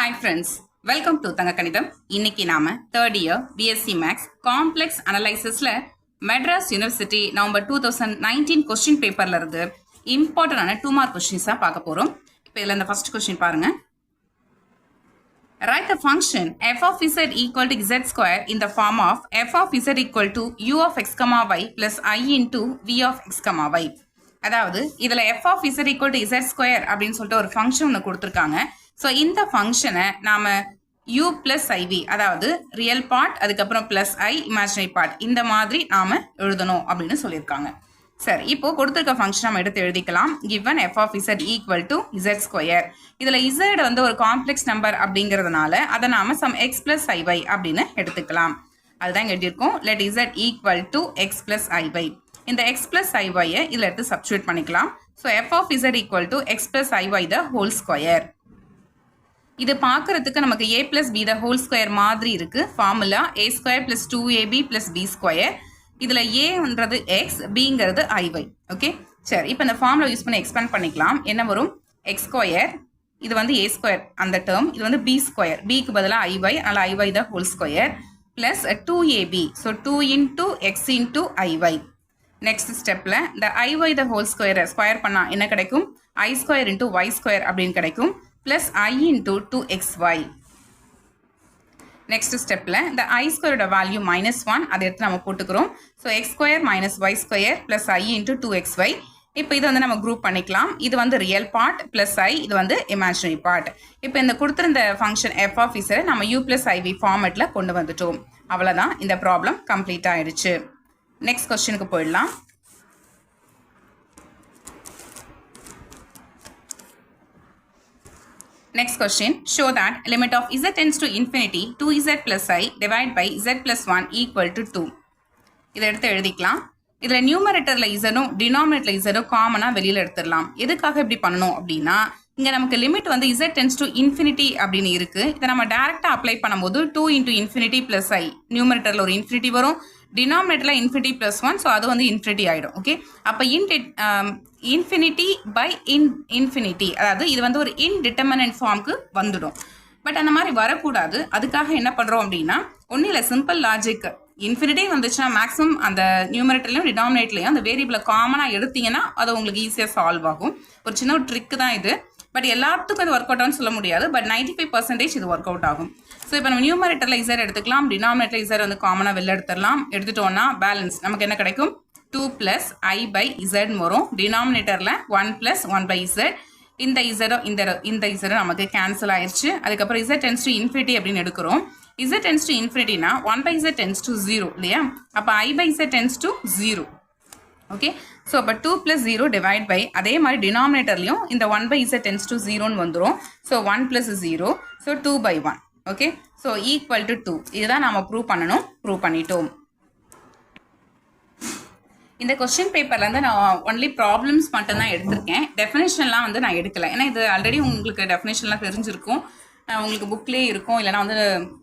Hi friends, welcome to தங்க கணிதம். இன்னைக்கு நாம third year BSc Maths Complex Analysisல மெட்ராஸ் யூனிவர்சிட்டி நவம்பர் 2019 கொஸ்டின் பேப்பர்ல இருந்து இம்பார்ட்டன்டான 2 மார்க் கொஸ்டின்ஸ் தான் பார்க்க போறோம். இப்போ இதுல இந்த ஃபர்ஸ்ட் கொஸ்டின் பாருங்க. Write the function f of z equal to z square in the form of f of z equal to u of x comma y plus I into v of x comma y. அதாவது இதுல f of z equal to z square அப்படின்னு சொல்லிட்டு ஒரு function ஒன்று கொடுத்துருக்காங்க. So இந்த ஃபங்க்ஷனை நாம u plus iv அதாவது ரியல் பார்ட் அதுக்கப்புறம் பிளஸ் i இமேஜினரி பார்ட் இந்த மாதிரி நாம எழுதணும் அப்படின்னு சொல்லியிருக்காங்க. சரி, இப்போ கொடுத்துருக்க ஃபங்க்ஷன் நம்ம எடுத்து எழுதிக்கலாம். given f of z equal to z square. இதுல z வந்து ஒரு காம்ப்ளெக்ஸ் நம்பர் அப்படிங்கிறதுனால அதை நாம some x plus iy அப்படின்னு எடுத்துக்கலாம். அதுதான் இங்க எழுதியிருக்கோம். let z equal to x plus iy. இந்த x plus iy இதுல எடுத்து சப்ஸ்டிட்யூட் பண்ணிக்கலாம். So f of z equal to x plus iy the whole square. இது பார்க்கறதுக்கு நமக்கு a plus b the whole square மாதிரி இருக்கு. Formula a square plus 2ab plus b square. இதுல aன்றது x, bங்கிறது iy. ஓகே, சரி, இப்போ இந்த ஃபார்முலா யூஸ் பண்ணி எக்ஸ்பேண்ட் பண்ணிக்கலாம். என்ன வரும்? x ஸ்கொயர், இது வந்து a ஸ்கொயர் அந்த டேர்ம், இது வந்து b ஸ்கொயர், bக்கு பதிலாக iy, அதனால iy the whole square plus 2ab. So 2 into x into iy. Next ஸ்டெப்ல இந்த iy the whole square square பண்ணா என்ன கிடைக்கும்? i square into y square அப்படின்னு கிடைக்கும். plus I into 2xy. next stepல இந்த I square value minus 1 அதை எடுத்து நம்ம போட்டுக்கிறோம். so x square minus y square plus I into 2xy. இப்போ இது வந்து நம்ம குரூப் பண்ணிக்கலாம். இது வந்து ரியல் பார்ட் plus I, இது வந்து இமேஜினரி பார்ட். இப்போ இந்த கொடுத்திருந்த ஃபங்க்ஷன் f of z நம்ம u plus iv ஃபார்மேட்ல கொண்டு வந்துட்டோம். அவ்வளவுதான், இந்த ப்ராப்ளம் கம்ப்ளீட் ஆயிடுச்சு. நெக்ஸ்ட் क्वेश्चनக்கு போயிடலாம். Next question, show that limit of z tends to infinity 2z plus I divided by z plus 1 equal to 2. இதை எடுத்து எழுதிக்கலாம். இதில் நியூமரேட்டரில் இசனும் டினாமினேட்டரில் இசனும் காமனாக வெளியில் எடுத்துடலாம். எதுக்காக இப்படி பண்ணணும் அப்படின்னா, இங்கே நமக்கு லிமிட் வந்து z tends to infinity அப்படின்னு இருக்குது. இதை நம்ம டேரெக்டாக அப்ளை பண்ணும்போது 2 into infinity plus I, நியூமரேட்டரில் ஒரு இன்ஃபினிட்டி வரும், டினாமினேட்டரில் இன்ஃபினிட்டி ப்ளஸ் 1, ஸோ அது வந்து இன்ஃபினிட்டி ஆகிடும். ஓகே, அப்போ இன்ஃபினிட்டி பை இன்ஃபினிட்டி, அதாவது இது வந்து ஒரு இன்டிட்டர்மினன்ட் ஃபார்முக்கு வந்துடும். பட் அந்த மாதிரி வரக்கூடாது. அதுக்காக என்ன பண்ணுறோம் அப்படின்னா, ஒன்றும் இல்லை, சிம்பிள் லாஜிக். இன்ஃபினிட்டி வந்துச்சுன்னா மேக்ஸிமம் அந்த நியூமரேட்டர்லையும் டினாமினேட்டர்லையும் அந்த வேரியபிளை காமனாக எடுத்தீங்கன்னா அது உங்களுக்கு ஈஸியாக சால்வ் ஆகும். ஒரு சின்ன ஒரு ட்ரிக் தான் இது. பட் எல்லாத்துக்கும் அது ஒர்க் அவுட் ஆகும்னு சொல்ல முடியாது. பட் 95% இது ஒர்க் அவுட் ஆகும். ஸோ இப்போ நம்ம நியூமரேட்டரில் இசர் எடுத்துக்கலாம், டினாமினேட்டர் இசர் வந்து காமனாக வெளில எடுத்துடலாம். எடுத்துட்டோம்னா பேலன்ஸ் நமக்கு என்ன கிடைக்கும்? 2 plus I by z வரும். டினாமினேட்டரில் 1 plus 1 by z. இந்த இசரும் இந்த இசரும் நமக்கு கேன்சல் ஆயிடுச்சு. அதுக்கப்புறம் z tends to infinity அப்படின்னு எடுக்கிறோம். z tends to infinity-னா 1 by z tends to 0 இல்லையா? அப்போ I by z tends to 0. Okay, so அப்போ 2 plus 0 divide by, அதே மாதிரி டினாமினேட்டர்லையும் இந்த 1 by z tends to 0ன்னு வந்துடும். So 1 plus 0, so 2 by 1. Okay, so equal to 2. இதுதான் நம்ம ப்ரூவ் பண்ணணும். ப்ரூவ் பண்ணிட்டோம். இந்த கொஸ்டின் பேப்பர்லேருந்து நான் ஒன்லி ப்ராப்ளம்ஸ் மட்டும்தான் எடுத்திருக்கேன். டெஃபினேஷன்லாம் வந்து நான் எடுக்கலை. ஏன்னா இது ஆல்ரெடி உங்களுக்கு டெஃபினேஷன்லாம் தெரிஞ்சிருக்கும், உங்களுக்கு புக்லேயே இருக்கும், இல்லைனா வந்து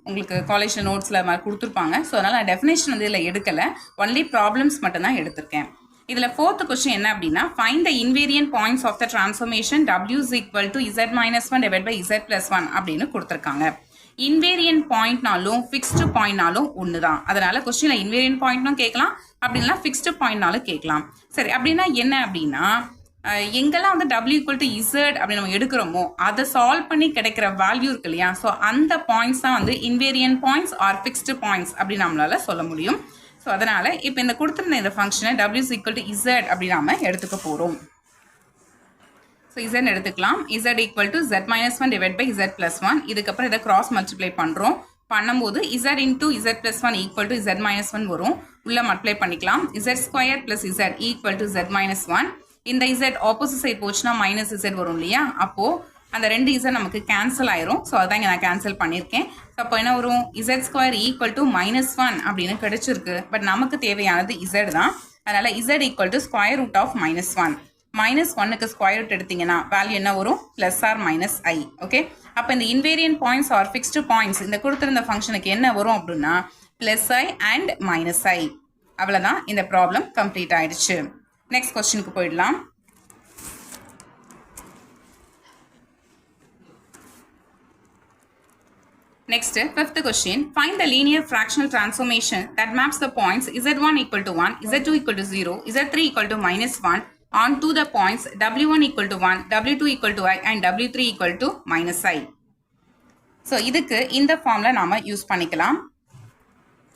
உங்களுக்கு காலேஜில் நோட்ஸில் மாதிரி கொடுத்துருப்பாங்க. ஸோ அதனால் நான் டெஃபினேஷன் வந்து இதில் எடுக்கலை. ஒன்லி ப்ராப்ளம்ஸ் மட்டும்தான் எடுத்திருக்கேன். இதில் ஃபோர்த்து கொஸ்டின் என்ன அப்படின்னா, find the invariant points of the transformation w is equal to z minus 1 divided by z plus 1 அப்படின்னு கொடுத்துருக்காங்க. இன்வேரியன்ட் பாயிண்ட்னாலும் ஃபிக்ஸ்டு பாயிண்ட்னாலும் ஒன்று தான். அதனால கொஸ்டினில் இன்வேரியன்ட் பாயிண்ட்னும் கேட்கலாம், அப்படின்னா ஃபிக்ஸ்டு பாயிண்ட்னாலும் கேட்கலாம். சரி, அப்படின்னா என்ன அப்படின்னா, எங்கெல்லாம் வந்து w equal to z அப்படின்னு நம்ம எடுக்கிறோமோ அதை சால்வ் பண்ணி கிடைக்கிற வேல்யூ இருக்கு இல்லையா? ஸோ அந்த பாயிண்ட்ஸ் தான் வந்து invariant points or fixed points அப்படின்னு நம்மளால சொல்ல முடியும். ஸோ அதனால இப்போ இந்த கொடுத்துருந்த இந்த ஃபங்க்ஷனை w is equal to z அப்படி நாம எடுத்துக்க போகிறோம். ஸோ z எடுத்துக்கலாம். z equal to z minus 1 divided by z plus 1. இதுக்கப்புறம் இதை கிராஸ் மல்டிப்ளை பண்ணுறோம். பண்ணும்போது z into z plus 1 equal to z minus 1 வரும். உள்ள மல்டிப்ளை பண்ணிக்கலாம். z square plus z equal to z minus 1. இந்த z ஆப்போசிட் சைட் போச்சுன்னா minus z வரும் இல்லையா? அப்போது அந்த ரெண்டு z நமக்கு கேன்சல் ஆயிரும். ஸோ அதான் இங்கே நான் கேன்சல் பண்ணியிருக்கேன். ஸோ அப்போ என்ன வரும்? z ஸ்கொயர் ஈக்குவல் டு -1 அப்படின்னு கிடைச்சிருக்கு. பட் நமக்கு தேவையானது z தான். அதனால் z equal to square root of -1. -1க்கு ஸ்கொயர் ரூட் எடுத்தீங்கன்னா வேல்யூ என்ன வரும்? Plus or minus i. Okay, அப்போ இந்த invariant points or fixed points இந்த கொடுத்துருந்த ஃபங்க்ஷனுக்கு என்ன வரும் அப்படின்னா ப்ளஸ் i அண்ட் மைனஸ் i. அவ்வளோதான், இந்த ப்ராப்ளம் கம்ப்ளீட் ஆயிடுச்சு. நெக்ஸ்ட் கொஸ்டினுக்கு போயிடலாம். Next, fifth question. Find the linear fractional transformation that maps the points z1 equal to 1, z2 equal to 0, z3 equal to minus 1 onto the points w1 equal to 1, w2 equal to I and w3 equal to minus I. So, இதுக்கு இந்த formula நாம use பண்ணிக்கலாம்.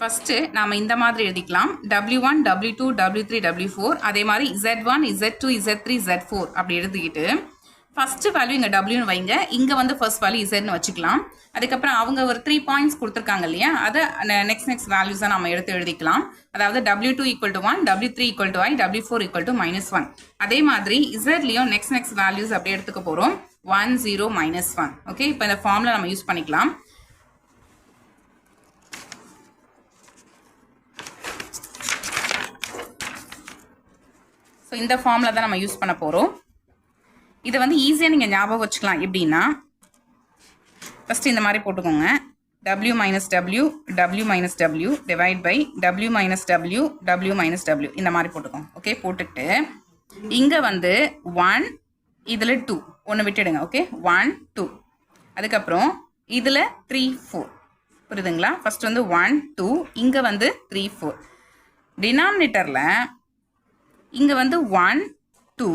First, நாம இந்த மாதிரி எழுதிக்கலாம். w1, w2, w3, w4 அதே மாதிரி z1, z2, z3, z4 அப்படி எழுதிக்கிட்டு ஃபர்ஸ்ட் வேல்யூ இங்கே டபிள்யூன்னு வைங்க, இங்கே வந்து ஃபர்ஸ்ட் வேல்யூ இசட்னு வச்சுக்கலாம். அதுக்கப்புறம் அவங்க ஒரு 3 பாயிண்ட்ஸ் கொடுத்துருக்காங்க இல்லையா, அதை நெக்ஸ்ட் வேல்யூஸாக நம்ம எடுத்து எழுதிக்கலாம். அதாவது w2 equal to 1, w3 equal to I, w4 equal to -1. அதே மாதிரி இசட்லையும் நெக்ஸ்ட் வேல்யூஸ் அப்படியே எடுத்துக்க போகிறோம். 1, 0, -1. ஓகே, இப்போ இந்த ஃபார்முலா நம்ம யூஸ் பண்ணிக்கலாம். ஸோ இந்த ஃபார்முலா தான் நம்ம யூஸ் பண்ண போகிறோம். இதை வந்து ஈஸியாக நீங்கள் ஞாபகம் வச்சுக்கலாம். எப்படின்னா ஃபஸ்ட்டு இந்த மாதிரி போட்டுக்கோங்க. w minus w, w minus w divide by w minus w, w minus w இந்த மாதிரி போட்டுக்கோங்க. ஓகே, போட்டுக்கிட்டு இங்கே வந்து 1, இதில் 2 ஒன்று விட்டுடுங்க. ஓகே, 1, 2 அதுக்கப்புறம் இதில் 3, 4 புரியுதுங்களா? ஃபஸ்ட்டு வந்து 1, 2 இங்கே வந்து 3, 4 டினாமினேட்டரில் இங்கே வந்து 1, 2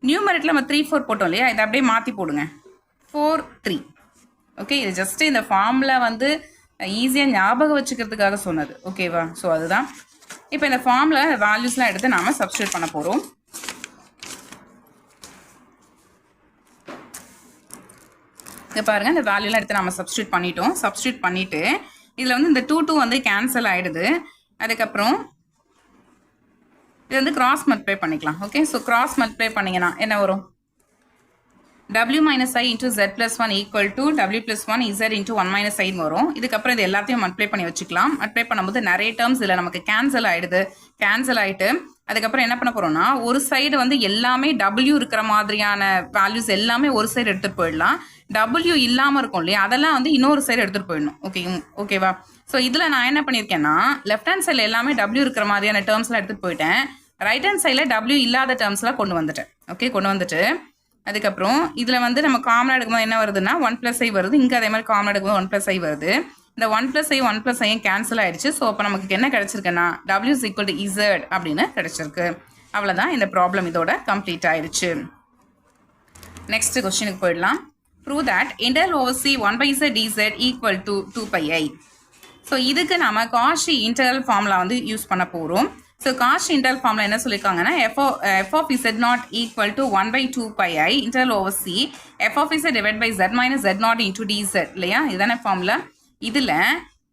நியூமரேட்டில் நம்ம 3, 4 போட்டோம் இல்லையா, இதை அப்படியே மாற்றி போடுங்க. 4, 3. ஓகே, இது ஜஸ்ட்டு இந்த ஃபார்முலா வந்து ஈஸியாக ஞாபகம் வச்சுக்கிறதுக்காக சொன்னது. ஓகேவா? ஸோ அதுதான். இப்போ இந்த ஃபார்முலா வேல்யூஸ்லாம் எடுத்து நாம் சப்ஸ்டியூட் பண்ண போகிறோம். இங்கே பாருங்கள், இந்த வேல்யூலாம் எடுத்து நம்ம சப்ஸ்டியூட் பண்ணிட்டோம். சப்ஸ்டியூட் பண்ணிவிட்டு இதில் வந்து இந்த 2, 2 வந்து கேன்சல் ஆகிடுது. அதுக்கப்புறம் இது வந்து கிராஸ் மல்டிப்ளை பண்ணிக்கலாம். ஓகே, ஸோ கிராஸ் மல்டிப்ளை பண்ணிங்கன்னா என்ன வரும்? w minus I into z plus 1 equal to w plus 1 z into 1 minus I வரும். இதுக்கப்புறம் இது எல்லாத்தையும் மல்டிப்ளை பண்ணி வச்சுக்கலாம். மல்டிப்ளை பண்ணும்போது நிறைய டேர்ம்ஸ் இதில் நமக்கு கேன்சல் ஆகிடுது. கேன்சல் ஆகிட்டு அதுக்கப்புறம் என்ன பண்ண போகிறோம்னா, ஒரு சைடு வந்து எல்லாமே w இருக்கிற மாதிரியான வேல்யூஸ் எல்லாமே ஒரு சைடு எடுத்துகிட்டு போயிடலாம். w இல்லாமல் இருக்கும் இல்லையா, அதெல்லாம் வந்து இன்னொரு சைடு எடுத்துகிட்டு போயிடணும். ஓகேவா? ஸோ இதில் நான் என்ன பண்ணியிருக்கேன்னா, லெஃப்ட் ஹேண்ட் சைடில் எல்லாமே w இருக்கிற மாதிரியான டேர்ம்ஸ்லாம் எடுத்துகிட்டு போயிட்டேன். ரைட் ஹேண்ட் சைடில் w இல்லாத டேர்ம்ஸ்லாம் கொண்டு வந்துட்டேன். ஓகே, கொண்டு வந்துட்டு அதுக்கப்புறம் இதில் வந்து நம்ம காமனாக எடுக்கும்போது என்ன வருதுன்னா 1 + I வருது. இங்கே அதே மாதிரி காமனாக எடுக்கும்போது 1 + I வருது. இந்த 1 + I 1 + I கேன்சல் ஆகிடுச்சு. ஸோ அப்போ நமக்கு என்ன கிடச்சிருக்குன்னா w = z அப்படின்னு கிடச்சிருக்கு. அவ்வளோதான், இந்த ப்ராப்ளம் இதோட கம்ப்ளீட் ஆயிடுச்சு. நெக்ஸ்ட் கொஸ்டினுக்கு போயிடலாம். Prove that interval over C 1/z dz equal to 2πi. So இதுக்கு நம்ம காஷி இன்டர்வல் ஃபார்முலா வந்து யூஸ் பண்ண போகிறோம். ஸோ காஷி இன்டர்வல் ஃபார்முலா என்ன சொல்லியிருக்காங்கன்னா, f of z0 equal to 1/2πi interval over C f of z divide by z minus z0 into dz இல்லையா, இதுதானே formula. இதில்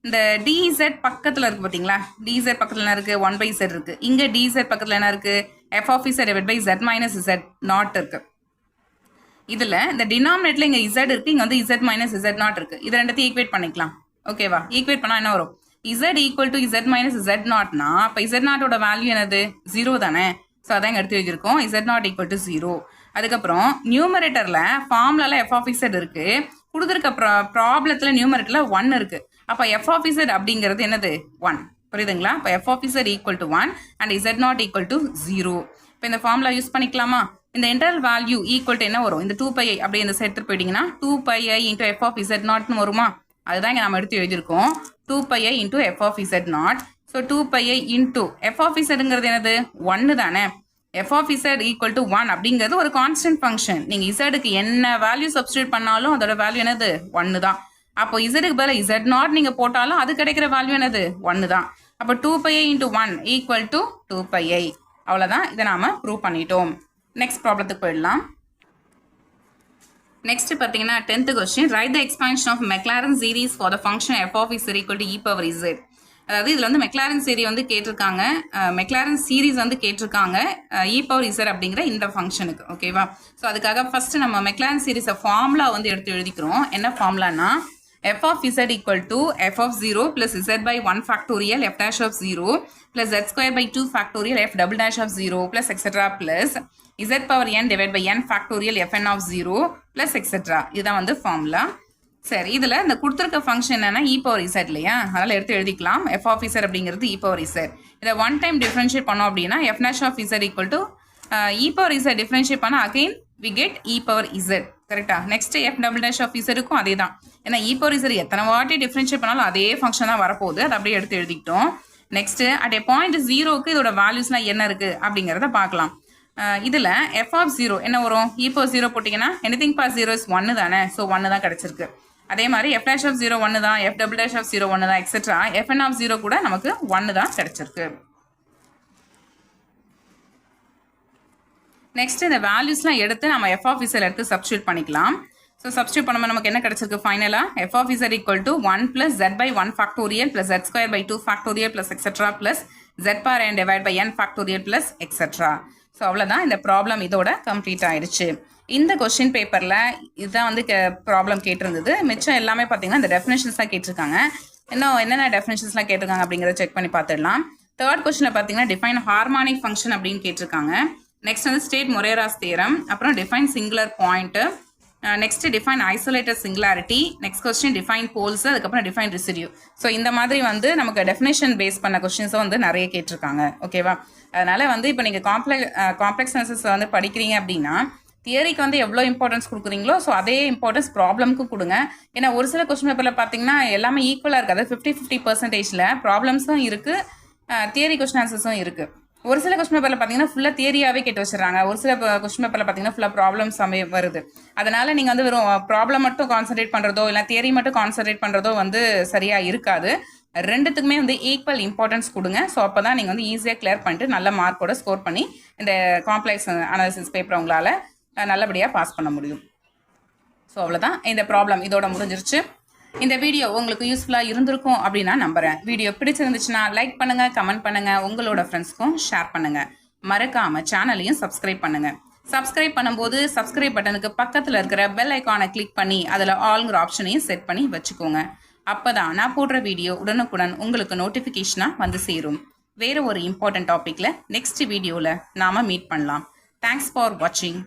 இந்த dz பக்கத்தில் இருக்குது பார்த்தீங்களா, dz பக்கத்தில் என்ன இருக்குது? 1/z இருக்குது. இங்கே dz பக்கத்தில் என்ன இருக்குது? f of z divide by z minus z0 இருக்குது. இதில் இந்த டினாமினேட்டில் இங்கே z இருக்குது, இங்கே வந்து z minus z0 இருக்குது. இது ரெண்டத்தையும் ஈக்குவேட் பண்ணிக்கலாம். ஓகேவா? ஈக்குவேட் பண்ணால் என்ன வரும்? z equal to z minus z0னா அப்போ z0ஓட வேல்யூ என்னது? 0 தானே. ஸோ அதான் இங்கே எடுத்து வச்சிருக்கோம். z0 equal to 0. அதுக்கப்புறம் நியூமரேட்டரில் ஃபார்முலாவில் f of z இருக்குது. கொடுத்துருக்க ப்ராப்ளத்தில் நியூமரேட்டரில் 1 இருக்குது. அப்போ f of z அப்படிங்கிறது என்னது? 1. புரியுதுங்களா? இப்போ f of z equal to 1 and z0 equal to 0. இப்போ இந்த ஃபார்முலா யூஸ் பண்ணிக்கலாமா? இந்த இன்டர்வல் வேல்யூ ஈக்குவல் டு என்ன வரும்? இந்த 2πi அப்படியே இந்த சேர்த்து போயிட்டீங்கன்னா 2πi into f of z0ன்னு வருமா? அதுதான் இங்கே நம்ம எடுத்து எழுதியிருக்கோம். 2πi into f of z0. So 2πi into f of zங்கிறது என்னது? 1 தானே. f of z equal to 1 அப்படிங்கிறது ஒரு கான்ஸ்டன்ட் ஃபங்க்ஷன். நீங்கள் இசடுக்கு என்ன வேல்யூ சப்ஸ்டியூட் பண்ணாலும் அதோட வேல்யூ என்னது? 1 தான். அப்போ இசடுக்கு பதிலாக z0 நீங்கள் போட்டாலும் அது கிடைக்கிற வேல்யூ என்னது? 1 தான். அப்போ 2πi into 1 equal to 2πi. அவ்வளோதான், இதை நாம் ப்ரூவ் பண்ணிட்டோம். நெக்ஸ்ட் ப்ராப்ளத்துக்கு போயிடலாம். நெக்ஸ்ட் பார்த்தீங்கன்னா 10th question. Write the expansion of Maclaurin series for the function f of z equal to e power z. அதாவது இதில் வந்து மெக்லாரன் சீரி வந்து கேட்டிருக்காங்க, மெக்லாரன் சீரீஸ் வந்து கேட்டிருக்காங்க e power z அப்படிங்கிற இந்த ஃபங்க்ஷனுக்கு. ஓகேவா? ஸோ அதுக்காக ஃபஸ்ட்டு நம்ம மெக்லாரன் சீரீஸை ஃபார்முலா வந்து எடுத்து எழுதிக்கிறோம். என்ன ஃபார்முலானா, f of z equal to f of 0 plus z by 1 factorial f dash of 0 plus z square by 2 factorial f double dash of 0 plus etc. plus z power n divided by n factorial fn of 0 plus etc. இதுதான் வந்து formula. சரி, இதில் இந்த கொடுத்துருக்க function என்னன்னா e power z இல்லையா, அதனால் எடுத்து எழுதிக்கலாம். f of z அப்படிங்கிறது e power z. இதை ஒன் டைம் டிஃப்ரென்ஷியேட் பண்ணோம் அப்படின்னா f dash of z equal to e power z differentiate பண்ணால் again we get e power z. கரெக்டா? Next F double dash of இசருக்கும் அதே தான். ஏன்னா இ பவர் இசர் எத்தனை வாட்டி டிஃப்ரென்ஷியேட் பண்ணாலும் அதே ஃபங்க்ஷன் தான் வரப்போகுது. அதை அப்படியே எடுத்து எழுதிக்கிட்டோம். நெக்ஸ்ட் அட் ஏ பாயிண்ட் 0க்கு இதோட வேல்யூஸ்லாம் என்ன இருக்குது அப்படிங்கிறத பார்க்கலாம். இதில் எஃப் ஆஃப் 0 என்ன வரும்? இ பவர் 0 போட்டிங்கன்னா எனிதிங் பாஸ் 0 இஸ் 1 தானே. ஸோ 1 தான் கிடச்சிருக்கு. அதே மாதிரி எஃப் டேஷ் ஆஃப் 0 1 தான், எஃப் டபுள் டேஷ் ஆஃப் 0 1 தான், எக்ஸெட்ரா எஃப்என் ஆஃப் 0 கூட நமக்கு 1 தான் கிடச்சிருக்கு. நெக்ஸ்ட் இந்த வேல்யூஸ்லாம் எடுத்து நம்ம எஃப் ஆஃப் இசர் எடுத்து சப்ஸ்டியூட் பண்ணிக்கலாம். ஸோ சப்ஸ்டியூட் பண்ணும்போது நமக்கு என்ன கிடச்சிருக்கு ஃபைனலாக? F of z equal to 1 + z/1 factorial + z² 2 factorial + etcetera + z/n divide by n factorial + etcetera. So அவ்வளோதான், இந்த ப்ராப்ளம் இதோட கம்ப்ளீட் ஆயிடுச்சு. இந்த கொஸ்டின் பேப்பரில் இதுதான் வந்து ப்ராப்ளம் கேட்டிருந்தது. மிச்சம் எல்லாமே பார்த்தீங்கன்னா இந்த டெஃபினேஷன்ஸ்லாம் கேட்டிருக்காங்க. இன்னும் என்னென்ன டெஃபினேஷன்ஸ்லாம் கேட்டிருக்காங்க அப்படிங்கிறத செக் பண்ணி பார்த்துடலாம். தேர்ட் கொஸ்டினில் பார்த்தீங்கன்னா டிஃபைன் ஹார்மானிக் ஃபங்க்ஷன் அப்படின்னு கேட்டிருக்காங்க. நெக்ஸ்ட் வந்து ஸ்டேட் மொரேராஸ் தியரம், அப்புறம் define singular point, next define isolated singularity, next question define poles, அதுக்கப்புறம் டிஃபைன் ரெசிடியூ. ஸோ இந்த மாதிரி வந்து நமக்கு டெஃபினேஷன் பேஸ் பண்ண கொஸ்டின்ஸை வந்து நிறைய கேட்டிருக்காங்க. ஓகேவா? அதனால வந்து இப்போ நீங்கள் காம்ப்ளெக்ஸ் அனாலிசிஸ் வந்து படிக்கிறீங்க அப்படின்னா தியரிக்கு வந்து எவ்வளோ இம்பார்ட்டன்ஸ் கொடுக்குறீங்களோ ஸோ அதே இம்பார்ட்டன்ஸ் ப்ராப்ளம்க்கு கொடுங்க. ஏன்னா ஒரு சில கொஸ்டின் பேப்பரில் பார்த்தீங்கன்னா எல்லாமே ஈக்குவலாக இருக்காது. 50-50% ப்ராப்ளம்ஸும் இருக்குது, தியரி கொஸ்டின் ஆன்சர்ஸும் இருக்குது. ஒரு சில கொஸ்டின் பேப்பரில் பார்த்தீங்கன்னா ஃபுல்லாக தியரியாகவே கேட்டு வச்சுறாங்க. ஒரு சில கொஸ்டின் பேப்பரில் பார்த்தீங்கன்னா ஃபுல்லாக ப்ராப்ளம்ஸ் வருது. அதனால் நீங்கள் வந்து வெறும் ப்ராப்ளம் மட்டும் கான்சன்ட்ரேட் பண்ணுறதோ இல்லை தியரி மட்டும் கான்சன்ட்ரேட் பண்ணுறதோ வந்து சரியாக இருக்காது. ரெண்டுத்துக்குமே வந்து ஈக்குவல் இம்பார்ட்டன்ஸ் கொடுங்க. ஸோ அப்போ தான் நீங்கள் வந்து ஈஸியாக கிளியர் பண்ணிட்டு நல்ல மார்க்கோட ஸ்கோர் பண்ணி இந்த காம்ப்ளெக்ஸ் அனாலிசிஸ் பேப்பரை உங்களால் நல்லபடியாக பாஸ் பண்ண முடியும். ஸோ அவ்வளோதான், இந்த ப்ராப்ளம் இதோட முடிஞ்சிருச்சு. இந்த வீடியோ உங்களுக்கு யூஸ்ஃபுல்லாக இருந்திருக்கும் அப்படின்னு நான் நம்புகிறேன். வீடியோ பிடிச்சிருந்துச்சுன்னா லைக் பண்ணுங்கள், கமெண்ட் பண்ணுங்கள், உங்களோட ஃப்ரெண்ட்ஸ்க்கும் ஷேர் பண்ணுங்கள். மறக்காமல் சேனலையும் சப்ஸ்கிரைப் பண்ணுங்கள். சப்ஸ்கிரைப் பண்ணும்போது சப்ஸ்கிரைப் பட்டனுக்கு பக்கத்தில் இருக்கிற பெல் ஐக்கானை கிளிக் பண்ணி அதில் ஆல்ங்கிற ஆப்ஷனையும் செட் பண்ணி வச்சுக்கோங்க. அப்போ தான் நான் போடுற வீடியோ உடனுக்குடன் உங்களுக்கு நோட்டிஃபிகேஷனாக வந்து சேரும். வேறு ஒரு இம்பார்ட்டன்ட் டாப்பிக்கில் நெக்ஸ்ட் வீடியோவில் நாம் மீட் பண்ணலாம். தேங்க்ஸ் ஃபார் வாட்சிங்.